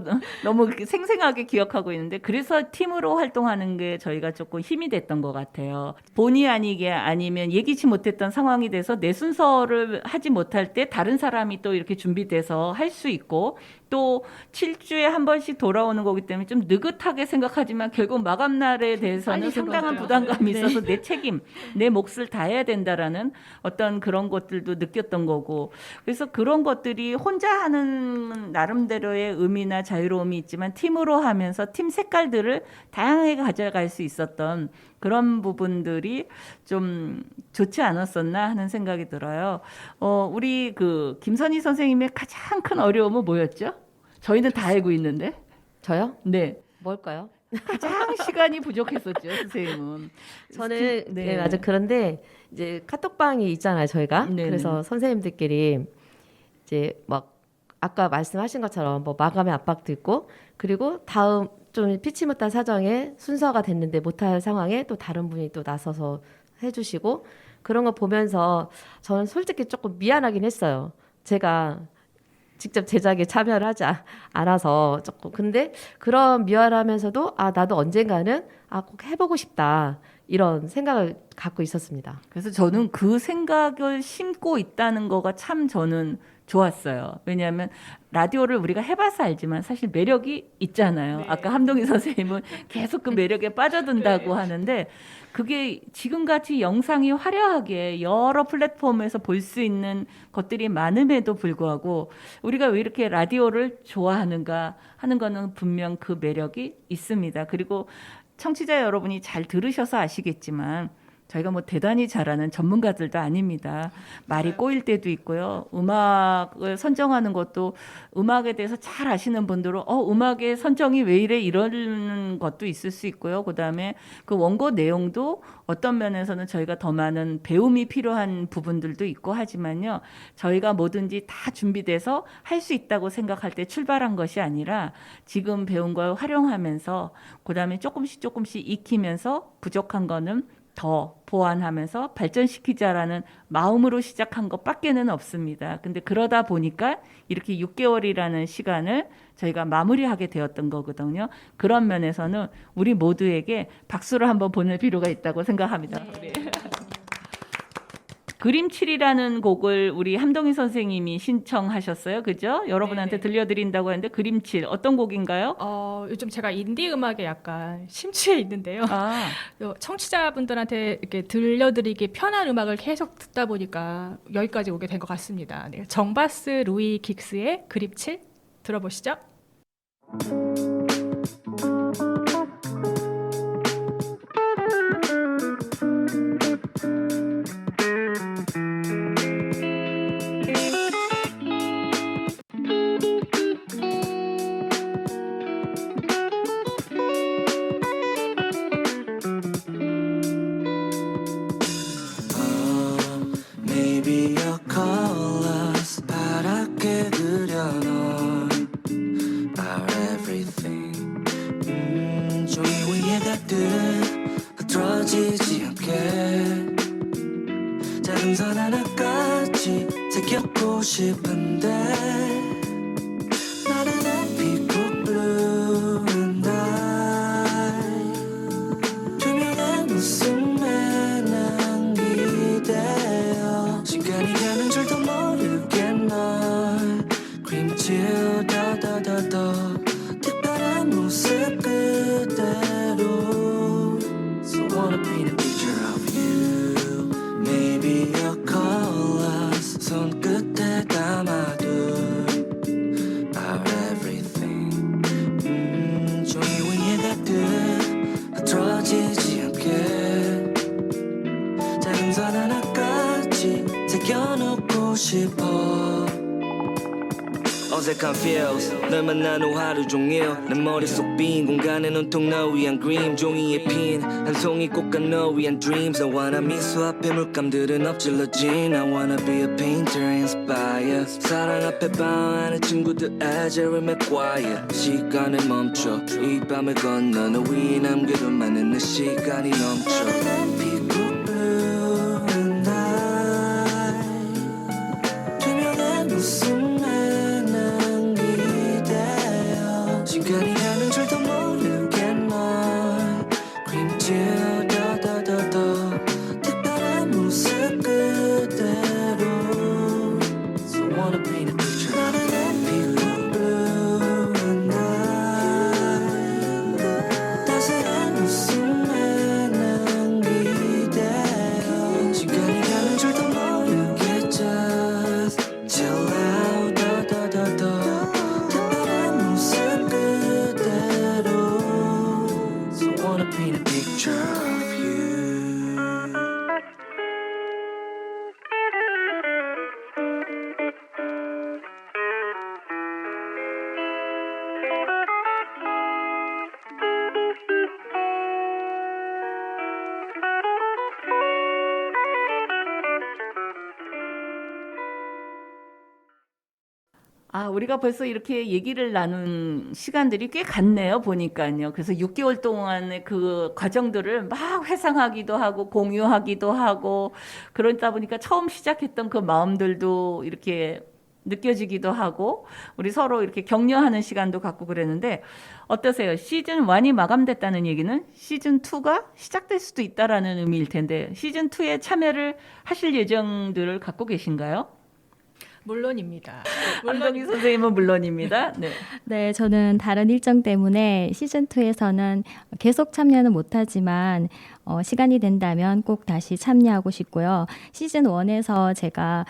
너무 생생하게 기억하고 있는데 그래서 팀으로 활동하는 게 저희가 조금 힘이 됐던 것 같아요. 본의 아니게 아니면 예기치 못했던 상황이 돼서 내 순서를 하지 못할 때 다른 사람이 또 이렇게 준비돼서 할 수 있고 또 7주에 한 번씩 돌아오는 거기 때문에 좀 느긋하게 생각하지만 결국 마감날에 대해서는 빨리 상당한 들어오더라고요. 부담감이 네. 있어서 내 책임, 내 몫을 다해야 된다라는 어떤 그런 것들도 느꼈던 거고, 그래서 그런 것들이 혼자 하는 나름대로의 의미나 자유로움이 있지만 팀으로 하면서 팀 색깔들을 다양하게 가져갈 수 있었던 그런 부분들이 좀 좋지 않았었나 하는 생각이 들어요. 우리 그 김선희 선생님의 가장 큰 어려움은 뭐였죠? 저희는 다 알고 있는데. 저요? 네. 뭘까요? 가장 시간이 부족했었죠, 선생님은. 저는 네. 네, 맞아. 그런데 이제 카톡방이 있잖아요, 저희가. 네네. 그래서 선생님들끼리 이제 막 아까 말씀하신 것처럼 뭐 마감의 압박도 있고, 그리고 다음 좀 피치 못한 사정에 순서가 됐는데 못할 상황에 또 다른 분이 또 나서서 해주시고, 그런 거 보면서 저는 솔직히 조금 미안하긴 했어요. 제가 직접 제작에 참여를 하지 않아서 조금. 근데 그런 미안하면서도 나도 언젠가는 꼭 해보고 싶다, 이런 생각을 갖고 있었습니다. 그래서 저는 그 생각을 심고 있다는 거가 참 저는 좋았어요. 왜냐하면 라디오를 우리가 해봐서 알지만 사실 매력이 있잖아요. 네. 아까 함동희 선생님은 계속 그 매력에 빠져든다고 하는데, 그게 지금같이 영상이 화려하게 여러 플랫폼에서 볼 수 있는 것들이 많음에도 불구하고 우리가 왜 이렇게 라디오를 좋아하는가 하는 거는 분명 그 매력이 있습니다. 그리고 청취자 여러분이 잘 들으셔서 아시겠지만 저희가 뭐 대단히 잘하는 전문가들도 아닙니다. 말이 꼬일 때도 있고요. 음악을 선정하는 것도 음악에 대해서 잘 아시는 분들은 음악의 선정이 왜 이래 이런 것도 있을 수 있고요. 그다음에 그 원고 내용도 어떤 면에서는 저희가 더 많은 배움이 필요한 부분들도 있고 하지만요. 저희가 뭐든지 다 준비돼서 할 수 있다고 생각할 때 출발한 것이 아니라 지금 배운 걸 활용하면서 그다음에 조금씩 익히면서 부족한 거는 더 보완하면서 발전시키자라는 마음으로 시작한 것밖에는 없습니다. 근데 그러다 보니까 이렇게 6개월이라는 시간을 저희가 마무리하게 되었던 거거든요. 그런 면에서는 우리 모두에게 박수를 한번 보낼 필요가 있다고 생각합니다. 네. 그림칠이라는 곡을 우리 함동희 선생님이 신청하셨어요. 그죠? 여러분한테 네네. 들려드린다고 했는데 그림칠 어떤 곡인가요? 요즘 제가 인디 음악에 약간 심취해 있는데요. 청취자분들한테 이렇게 들려드리기 편한 음악을 계속 듣다 보니까 여기까지 오게 된 것 같습니다. 네, 정바스 루이 긱스의 그림칠 들어보시죠. Maybe you'll call us 파랗게 그려놓은 our everything 종이 위에 가득 흐트러지지 않게 작은 선 하나까지 새겼고 싶은데 나른한 피코 blue and I 투명한 웃음에 난 기대어 시간이 가는 줄도 모르게 널 그림칠 더더더더 특별한 모습 그대로 So wanna paint a picture of you Maybe you'll call us 손끝에 담아둔 our everything 종이 위에 가득 흐트러지지 않게 작은 선 하나까지 새겨놓고 싶어 어색한 feels 널 만난 후 하루 종일 내 머릿속 빈 공간에 온통 너 위한 그림 종이에 핀 한 송이 꽃과 너 위한 dreams 너와 나 미소 앞에 물감들은 엎질러진 I wanna be a painter inspire 사랑 앞에 방황하는 친구들의 제를 맥과이어 시간을 멈춰 이 밤을 건너 너 위에 남겨둔 많은 내 시간이 넘쳐 피코 blue and I 투명한 웃음에 난 기대어 시간이 가는 줄도 모르게 널 그림칠 더더더더 특별한 모습 그대로 So wanna paint a picture 나른한 피코 blue 우리가 벌써 이렇게 얘기를 나눈 시간들이 꽤 갔네요, 보니까요. 그래서 6개월 동안의 그 과정들을 막 회상하기도 하고 공유하기도 하고 그러다 보니까 처음 시작했던 그 마음들도 이렇게 느껴지기도 하고 우리 서로 이렇게 격려하는 시간도 갖고 그랬는데 어떠세요? 시즌 1이 마감됐다는 얘기는 시즌 2가 시작될 수도 있다라는 의미일 텐데 시즌 2에 참여를 하실 예정들을 갖고 계신가요? 물론입니다. 한동희 선생님은 물론입니다. 네. 네, 저는 다른 일정 때문에 시즌 2에서는 계속 참여는 못하지만 시간이 된다면 꼭 다시 참여하고 싶고요. 시즌 1에서 제가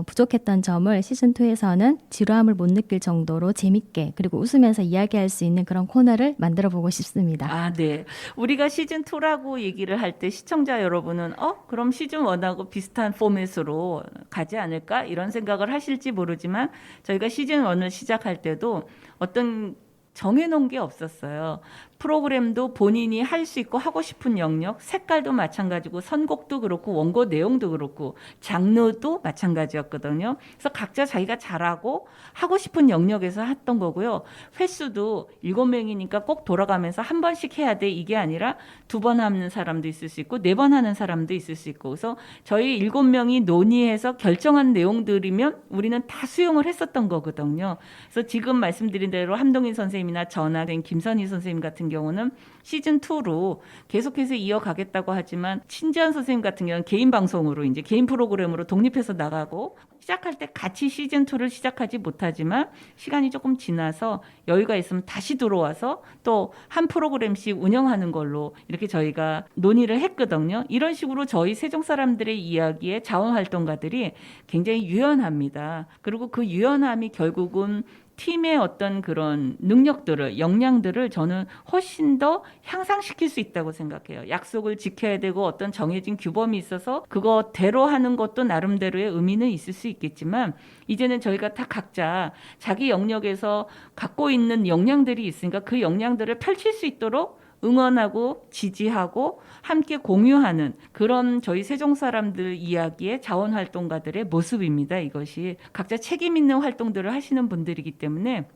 부족했던 점을 시즌 2에서는 지루함을 못 느낄 정도로 재밌게 그리고 웃으면서 이야기할 수 있는 그런 코너를 만들어 보고 싶습니다. 네. 우리가 시즌 2라고 얘기를 할 때 시청자 여러분은 그럼 시즌 1하고 비슷한 포맷으로 가지 않을까? 이런 생각을 하실지 모르지만 저희가 시즌 1을 시작할 때도 어떤 정해놓은 게 없었어요. 프로그램도 본인이 할 수 있고 하고 싶은 영역, 색깔도 마찬가지고 선곡도 그렇고 원고 내용도 그렇고 장르도 마찬가지였거든요. 그래서 각자 자기가 잘하고 하고 싶은 영역에서 했던 거고요. 횟수도 7명이니까 꼭 돌아가면서 한 번씩 해야 돼 이게 아니라 2번 하는 사람도 있을 수 있고 4번 하는 사람도 있을 수 있고 그래서 저희 7명이 논의해서 결정한 내용들이면 우리는 다 수용을 했었던 거거든요. 그래서 지금 말씀드린 대로 한동희 선생님이나 저나 김선희 선생님 같은 경우는 시즌 2로 계속해서 이어가겠다고 하지만 신지한 선생님 같은 경우는 개인 방송으로 이제 개인 프로그램으로 독립해서 나가고 시작할 때 같이 시즌 2를 시작하지 못하지만 시간이 조금 지나서 여유가 있으면 다시 들어와서 또 한 프로그램씩 운영하는 걸로 이렇게 저희가 논의를 했거든요. 이런 식으로 저희 세종 사람들의 이야기의 자원활동가들이 굉장히 유연합니다. 그리고 그 유연함이 결국은 팀의 어떤 그런 능력들을, 역량들을 저는 훨씬 더 향상시킬 수 있다고 생각해요. 약속을 지켜야 되고 어떤 정해진 규범이 있어서 그거대로 하는 것도 나름대로의 의미는 있을 수 있겠지만 이제는 저희가 다 각자 자기 영역에서 갖고 있는 역량들이 있으니까 그 역량들을 펼칠 수 있도록 응원하고 지지하고 함께 공유하는 그런 저희 세종 사람들 이야기의 자원활동가들의 모습입니다. 이것이 각자 책임 있는 활동들을 하시는 분들이기 때문에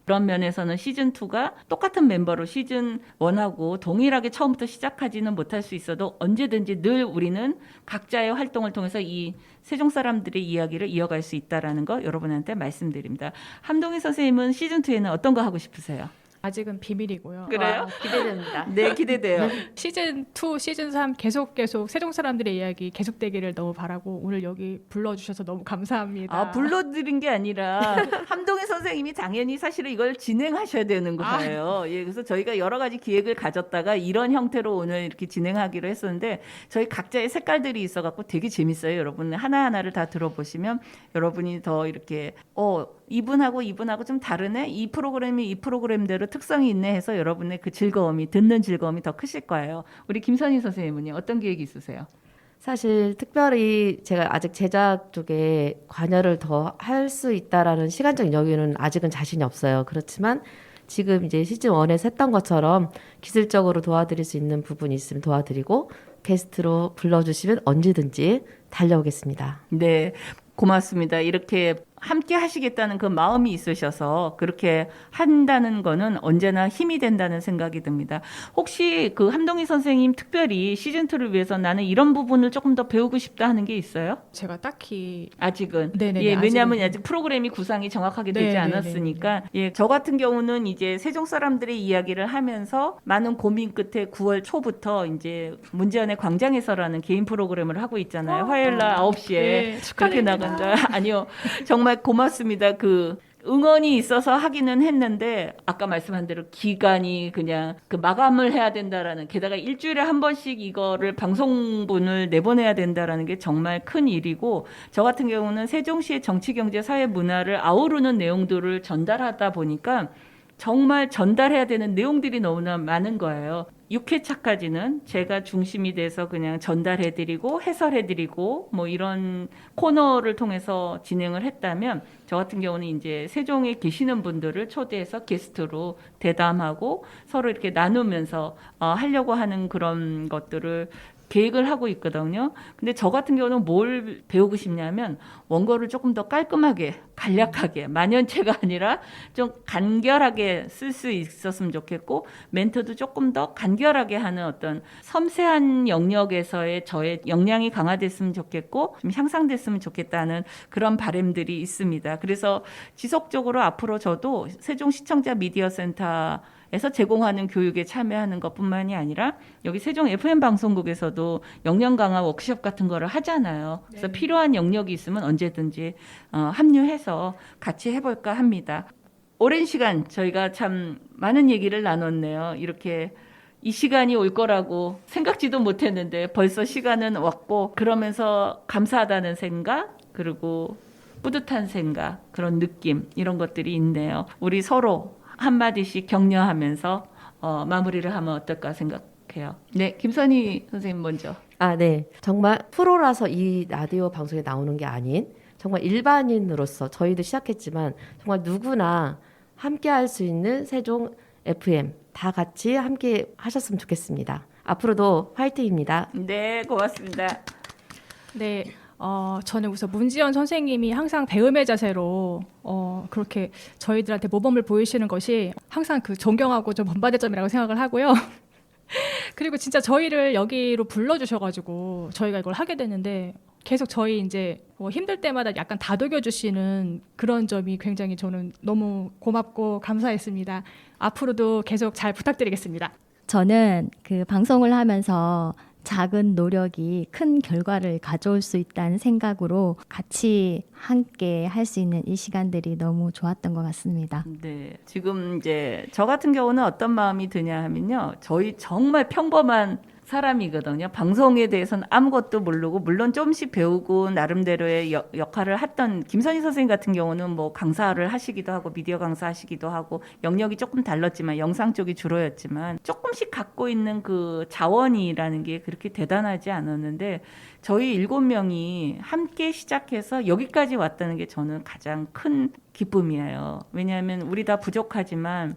그런 면에서는 시즌2가 똑같은 멤버로 시즌1하고 동일하게 처음부터 시작하지는 못할 수 있어도 언제든지 늘 우리는 각자의 활동을 통해서 이 세종 사람들의 이야기를 이어갈 수 있다는 거 여러분한테 말씀드립니다. 함동희 선생님은 시즌2에는 어떤 거 하고 싶으세요? 아직은 비밀이고요. 그래요? 기대됩니다. 네, 기대돼요. 시즌 2, 시즌 3 계속 세종 사람들의 이야기 계속되기를 너무 바라고 오늘 여기 불러주셔서 너무 감사합니다. 불러드린 게 아니라 함동희 선생님이 당연히 사실은 이걸 진행하셔야 되는 거예요. 예, 그래서 저희가 여러 가지 기획을 가졌다가 이런 형태로 오늘 이렇게 진행하기로 했었는데 저희 각자의 색깔들이 있어갖고 되게 재밌어요. 여러분 하나하나를 다 들어보시면 여러분이 더 이렇게 이분하고 좀 다르네. 이 프로그램이 이 프로그램대로 특성이 있네 해서 여러분의 그 즐거움이 듣는 즐거움이 더 크실 거예요. 우리 김선희 선생님은요. 어떤 계획이 있으세요? 사실 특별히 제가 아직 제작 쪽에 관여를 더 할 수 있다라는 시간적 여유는 아직은 자신이 없어요. 그렇지만 지금 이제 시즌 1에서 했던 것처럼 기술적으로 도와드릴 수 있는 부분이 있으면 도와드리고 게스트로 불러주시면 언제든지 달려오겠습니다. 네, 고맙습니다. 이렇게 함께 하시겠다는 그 마음이 있으셔서 그렇게 한다는 거는 언제나 힘이 된다는 생각이 듭니다. 혹시 그 함동희 선생님 특별히 시즌2를 위해서 나는 이런 부분을 조금 더 배우고 싶다 하는 게 있어요? 제가 딱히 아직은. 네네네, 예, 왜냐하면 아직은. 아직 프로그램이 구상이 정확하게 되지 네네네네. 않았으니까. 예, 저 같은 경우는 이제 세종 사람들의 이야기를 하면서 많은 고민 끝에 9월 초부터 이제 문제안의 광장에서라는 개인 프로그램을 하고 있잖아요. 화요일 날 9시에 네, 그렇게 축하드립니다. 나간다. 아니요. 정말 고맙습니다. 그 응원이 있어서 하기는 했는데 아까 말씀한 대로 기간이 그냥 그 마감을 해야 된다라는 게다가 일주일에 한 번씩 이거를 방송분을 내보내야 된다라는 게 정말 큰 일이고 저 같은 경우는 세종시의 정치, 경제, 사회, 문화를 아우르는 내용들을 전달하다 보니까 정말 전달해야 되는 내용들이 너무나 많은 거예요. 6회차까지는 제가 중심이 돼서 그냥 전달해드리고 해설해드리고 뭐 이런 코너를 통해서 진행을 했다면 저 같은 경우는 이제 세종에 계시는 분들을 초대해서 게스트로 대담하고 서로 이렇게 나누면서 하려고 하는 그런 것들을 계획을 하고 있거든요. 근데 저 같은 경우는 뭘 배우고 싶냐면 원고를 조금 더 깔끔하게 간략하게 만연체가 아니라 좀 간결하게 쓸 수 있었으면 좋겠고 멘트도 조금 더 간결하게 하는 어떤 섬세한 영역에서의 저의 역량이 강화됐으면 좋겠고 좀 향상됐으면 좋겠다는 그런 바람들이 있습니다. 그래서 지속적으로 앞으로 저도 세종시청자 미디어센터 에서 제공하는 교육에 참여하는 것뿐만이 아니라 여기 세종 FM 방송국에서도 역량 강화 워크숍 같은 거를 하잖아요. 그래서 필요한 영역이 있으면 언제든지 합류해서 같이 해볼까 합니다. 오랜 시간 저희가 참 많은 얘기를 나눴네요. 이렇게 이 시간이 올 거라고 생각지도 못했는데 벌써 시간은 왔고 그러면서 감사하다는 생각 그리고 뿌듯한 생각 그런 느낌 이런 것들이 있네요. 우리 서로 한마디씩 격려하면서 마무리를 하면 어떨까 생각해요. 네, 김선희 선생님 먼저. 네. 정말 프로라서 이 라디오 방송에 나오는 게 아닌 정말 일반인으로서 저희도 시작했지만 정말 누구나 함께 할 수 있는 세종 FM 다 같이 함께 하셨으면 좋겠습니다. 앞으로도 화이팅입니다. 네, 고맙습니다. 네, 저는 우선 문지연 선생님이 항상 배움의 자세로 그렇게 저희들한테 모범을 보이시는 것이 항상 그 존경하고 좀 본받을 점이라고 생각을 하고요. 그리고 진짜 저희를 여기로 불러주셔가지고 저희가 이걸 하게 됐는데 계속 저희 이제 힘들 때마다 약간 다독여 주시는 그런 점이 굉장히 저는 너무 고맙고 감사했습니다. 앞으로도 계속 잘 부탁드리겠습니다. 저는 그 방송을 하면서 작은 노력이 큰 결과를 가져올 수 있다는 생각으로 같이 함께 할 수 있는 이 시간들이 너무 좋았던 것 같습니다. 네, 지금 이제 저 같은 경우는 어떤 마음이 드냐 하면요, 저희 정말 평범한 사람이거든요. 방송에 대해서는 아무것도 모르고 물론 조금씩 배우고 나름대로의 역할을 했던 김선희 선생님 같은 경우는 뭐 강사를 하시기도 하고 미디어 강사하시기도 하고 영역이 조금 달랐지만 영상 쪽이 주로였지만 조금씩 갖고 있는 그 자원이라는 게 그렇게 대단하지 않았는데 저희 7명이 함께 시작해서 여기까지 왔다는 게 저는 가장 큰 기쁨이에요. 왜냐하면 우리 다 부족하지만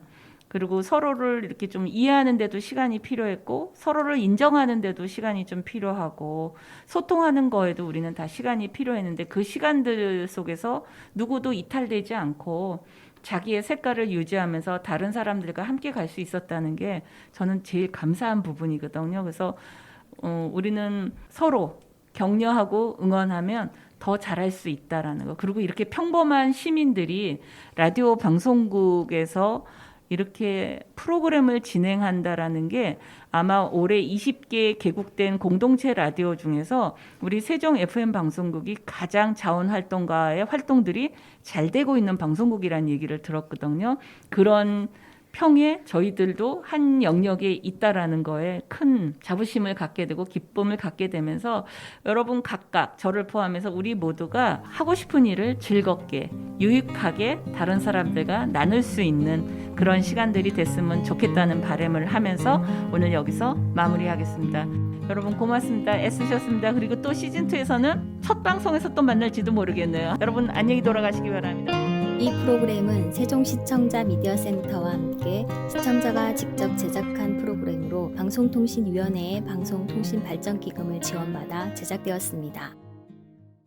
그리고 서로를 이렇게 좀 이해하는 데도 시간이 필요했고 서로를 인정하는 데도 시간이 좀 필요하고 소통하는 거에도 우리는 다 시간이 필요했는데 그 시간들 속에서 누구도 이탈되지 않고 자기의 색깔을 유지하면서 다른 사람들과 함께 갈 수 있었다는 게 저는 제일 감사한 부분이거든요. 그래서 우리는 서로 격려하고 응원하면 더 잘할 수 있다라는 거. 그리고 이렇게 평범한 시민들이 라디오 방송국에서 이렇게 프로그램을 진행한다라는 게 아마 올해 20개 개국된 공동체 라디오 중에서 우리 세종 FM 방송국이 가장 자원활동가의 활동들이 잘 되고 있는 방송국이라는 얘기를 들었거든요. 그런 평에 저희들도 한 영역에 있다라는 거에 큰 자부심을 갖게 되고 기쁨을 갖게 되면서 여러분 각각 저를 포함해서 우리 모두가 하고 싶은 일을 즐겁게 유익하게 다른 사람들과 나눌 수 있는 그런 시간들이 됐으면 좋겠다는 바람을 하면서 오늘 여기서 마무리하겠습니다. 여러분 고맙습니다. 애쓰셨습니다. 그리고 또 시즌2에서는 첫 방송에서 또 만날지도 모르겠네요. 여러분 안녕히 돌아가시기 바랍니다. 이 프로그램은 세종시청자 미디어센터와 함께 시청자가 직접 제작한 프로그램으로 방송통신위원회의 방송통신발전기금을 지원받아 제작되었습니다.